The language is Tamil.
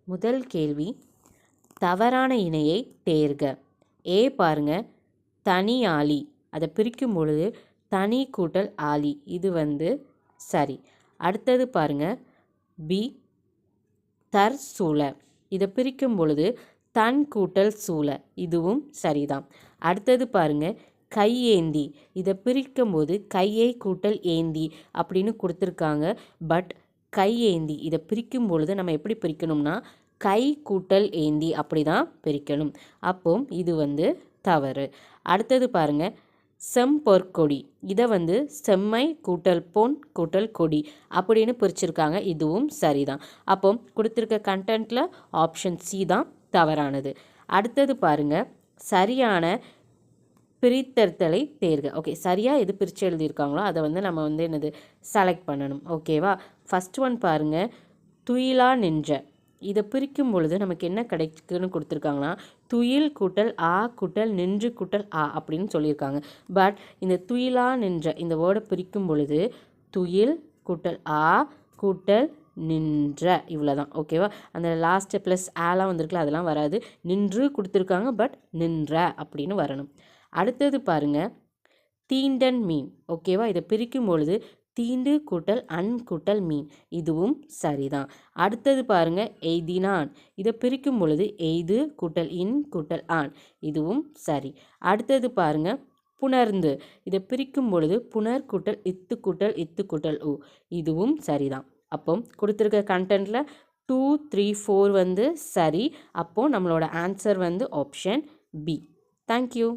முதல் கேள்வி, தவறான இணையை தேர்க. ஏ பாருங்க, தனி ஆளி, அதை பிரிக்கும் பொழுது தனி கூட்டல் ஆளி, இது சரி. அடுத்தது பாருங்க, பி தற்சூழ, இதை பிரிக்கும் பொழுது தன் கூட்டல் சூழ, இதுவும் சரிதான். அடுத்தது பாருங்க, கையேந்தி, இதை பிரிக்கும்போது கையை கூட்டல் ஏந்தி அப்படின்னு கொடுத்துருக்காங்க. பட் கையேந்தி இதை பிரிக்கும் பொழுது நம்ம எப்படி பிரிக்கணும்னா கை கூட்டல் ஏந்தி அப்படி தான் பிரிக்கணும். அப்போ இது தவறு. அடுத்தது பாருங்க, செம்பொற்கொடி, இதை செம்மை கூட்டல் பொன் கூட்டல் கொடி அப்படின்னு பிரிச்சிருக்காங்க, இதுவும் சரிதான். அப்போ கொடுத்துருக்க கண்டென்ட்டில் ஆப்ஷன் சி தான் தவறானது. அடுத்தது பாருங்க, சரியான பிரித்தறித்தலை தேர்க. ஓகே, சரியாக எது பிரித்து எழுதியிருக்காங்களோ அதை நம்ம என்னது செலக்ட் பண்ணணும். ஓகேவா? ஃபஸ்ட் ஒன் பாருங்கள், துயிலா நின்ற, இதை பிரிக்கும் பொழுது நமக்கு என்ன கிடைக்குன்னு கொடுத்துருக்காங்கன்னா துயில் கூட்டல் ஆ கூட்டல் நின்று கூட்டல் ஆ அப்படின்னு சொல்லியிருக்காங்க. பட் இந்த துயிலா நின்ற இந்த வேர்டை பிரிக்கும் பொழுது துயில் கூட்டல் ஆ கூட்டல் நின்ற, இவ்வளோ தான். ஓகேவா? அந்த லாஸ்ட்டு ப்ளஸ் ஆலாம் வந்திருக்குல்ல, அதெல்லாம் வராது. நின்று கொடுத்துருக்காங்க, பட் நின்ற அப்படின்னு வரணும். அடுத்தது பாருங்கள், தீண்டன் மீன். ஓகேவா? இதை பிரிக்கும் பொழுது தீண்டு கூட்டல் அன் கூட்டல் மீன், இதுவும் சரிதான். அடுத்தது பாருங்கள், எய்தினான், இதை பிரிக்கும் பொழுது எய்து கூட்டல் இன் கூட்டல் ஆன், இதுவும் சரி. அடுத்தது பாருங்கள், புணர்ந்து, இதை பிரிக்கும் பொழுது புணர் கூட்டல் இத்து கூட்டல் உ, இதுவும் சரிதான். அப்போ கொடுத்துருக்க கண்டென்ட்டில் 2, 3, 4 சரி. அப்போது நம்மளோட ஆன்சர் ஆப்ஷன் பி. தேங்க்யூ.